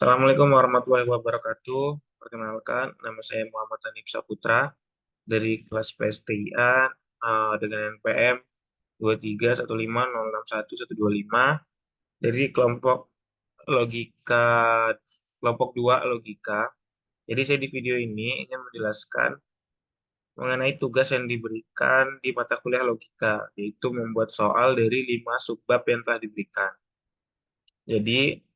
Assalamualaikum warahmatullahi wabarakatuh. Perkenalkan, nama saya Muhammad Hanif Saputra dari kelas PSTIA dengan NPM 23150611125 dari logika kelompok 2 logika. Jadi saya di video ini ingin menjelaskan mengenai tugas yang diberikan di mata kuliah logika, yaitu membuat soal dari 5 subbab yang telah diberikan. Jadi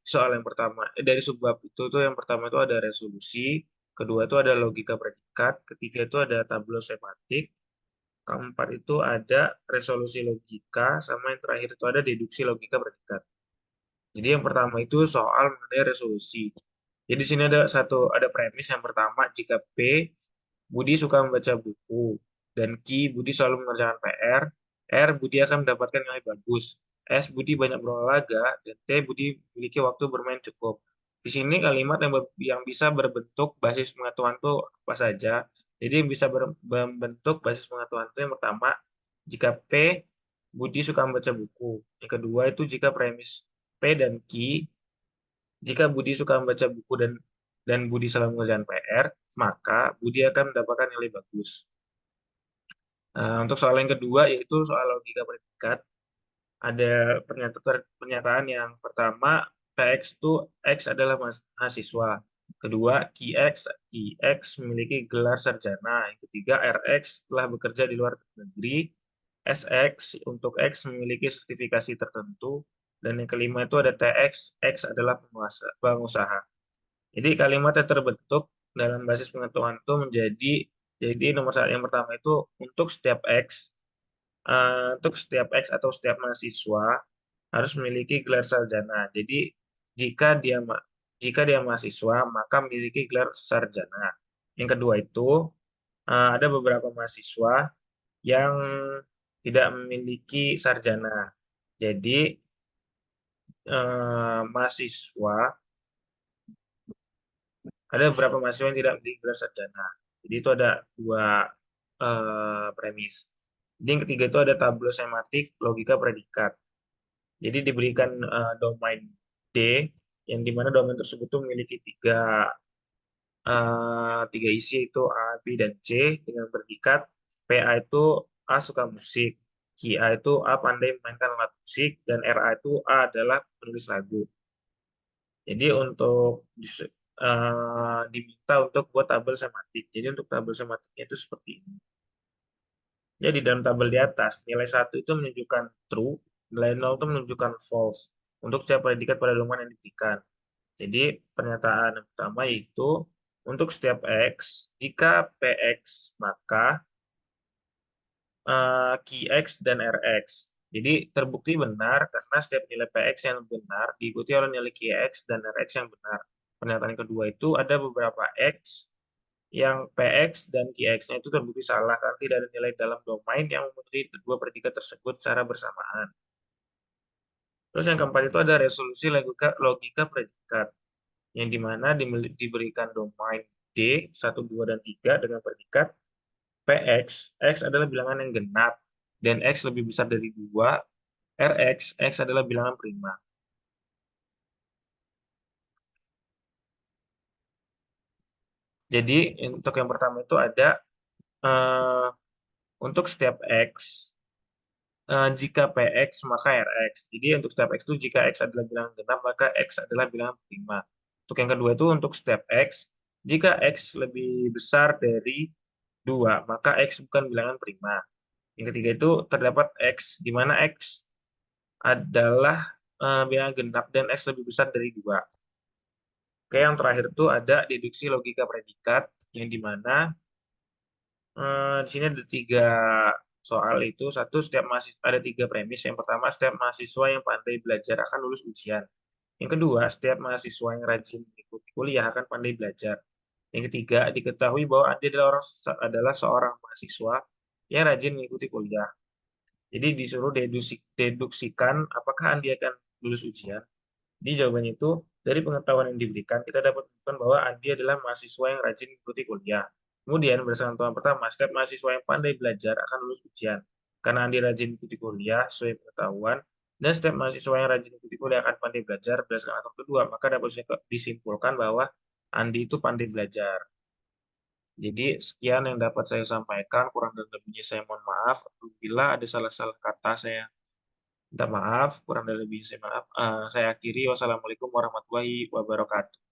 soal yang pertama dari subbab itu tuh yang pertama itu ada resolusi, kedua itu ada logika predikat, ketiga itu ada tableau sematik, keempat itu ada resolusi logika, sama yang terakhir itu ada deduksi logika predikat. Jadi yang pertama itu soal mengenai resolusi. Jadi di sini ada premis yang pertama, jika P Budi suka membaca buku, dan Q Budi selalu mengerjakan PR, R Budi akan mendapatkan nilai bagus, S Budi banyak berolahraga, dan T Budi memiliki waktu bermain cukup. Di sini kalimat yang bisa berbentuk basis pengetahuan itu apa saja. Jadi yang bisa membentuk basis pengetahuan itu yang pertama, jika P Budi suka membaca buku. Yang kedua itu jika premis P dan Q, jika Budi suka membaca buku dan Budi selalu mengerjakan PR, maka Budi akan mendapatkan nilai bagus. Untuk soal yang kedua yaitu soal logika predikat. Ada pernyataan yang pertama, PX itu X adalah mahasiswa. Kedua, QX memiliki gelar sarjana. Yang ketiga, RX telah bekerja di luar negeri. SX untuk X memiliki sertifikasi tertentu. Dan yang kelima itu ada TX, X adalah pengusaha. Jadi kalimat yang terbentuk dalam basis pengetahuan itu jadi nomor satu yang pertama itu untuk setiap X atau setiap mahasiswa harus memiliki gelar sarjana. Jadi jika dia mahasiswa maka memiliki gelar sarjana. Yang kedua itu ada beberapa mahasiswa yang tidak memiliki sarjana. Jadi mahasiswa ada beberapa mahasiswa yang tidak memiliki gelar sarjana. Jadi itu ada dua premis. Jadi yang ketiga itu ada tableau sematik logika predikat. Jadi diberikan domain D, yang dimana domain tersebut itu memiliki tiga isi, itu A, B, dan C, dengan predikat PA itu A suka musik, QA itu A pandai memainkan alat musik, dan RA itu A adalah penulis lagu. Jadi diminta untuk buat tabel sematik. Jadi untuk tabel sematiknya itu seperti ini. Jadi dalam tabel di atas, nilai 1 itu menunjukkan true, nilai 0 itu menunjukkan false untuk setiap predikat pada domain yang diberikan. Jadi pernyataan yang pertama yaitu untuk setiap X, jika PX maka QX dan RX. Jadi terbukti benar karena setiap nilai PX yang benar diikuti oleh nilai QX dan RX yang benar. Pernyataan kedua itu ada beberapa X yang PX dan QX-nya itu terbukti salah karena tidak ada nilai dalam domain yang memenuhi kedua predikat tersebut secara bersamaan. Terus yang keempat itu ada resolusi logika predikat, yang dimana diberikan domain D, 1, 2, dan 3 dengan predikat PX, X adalah bilangan yang genap, dan X lebih besar dari 2, RX, X adalah bilangan prima. Jadi untuk yang pertama itu ada eh, untuk setiap X, jika PX maka RX. Jadi untuk setiap X itu jika X adalah bilangan genap maka X adalah bilangan prima. Untuk yang kedua itu untuk setiap X, jika X lebih besar dari 2 maka X bukan bilangan prima. Yang ketiga itu terdapat X, di mana X adalah bilangan genap dan X lebih besar dari 2. Oke, yang terakhir itu ada deduksi logika predikat, yang dimana di sini ada 3 soal itu. Satu, setiap mahasiswa ada 3 premis. Yang pertama, setiap mahasiswa yang pandai belajar akan lulus ujian. Yang kedua, setiap mahasiswa yang rajin mengikuti kuliah akan pandai belajar. Yang ketiga, diketahui bahwa Andi adalah seorang mahasiswa yang rajin mengikuti kuliah. Jadi disuruh deduksikan apakah Andi akan lulus ujian. Di jawabannya itu, dari pengetahuan yang diberikan, kita dapat menemukan bahwa Andi adalah mahasiswa yang rajin mengikuti kuliah. Kemudian, berdasarkan pengetahuan pertama, setiap mahasiswa yang pandai belajar akan lulus ujian. Karena Andi rajin mengikuti kuliah sesuai pengetahuan, Dan setiap mahasiswa yang rajin ikuti kuliah akan pandai belajar berdasarkan atau kedua, maka dapat disimpulkan bahwa Andi itu pandai belajar. Jadi sekian yang dapat saya sampaikan, kurang dan lebihnya saya mohon maaf. Apabila ada salah-salah kata saya minta maaf, kurang dan lebihnya saya maaf. Saya akhiri, wassalamualaikum warahmatullahi wabarakatuh.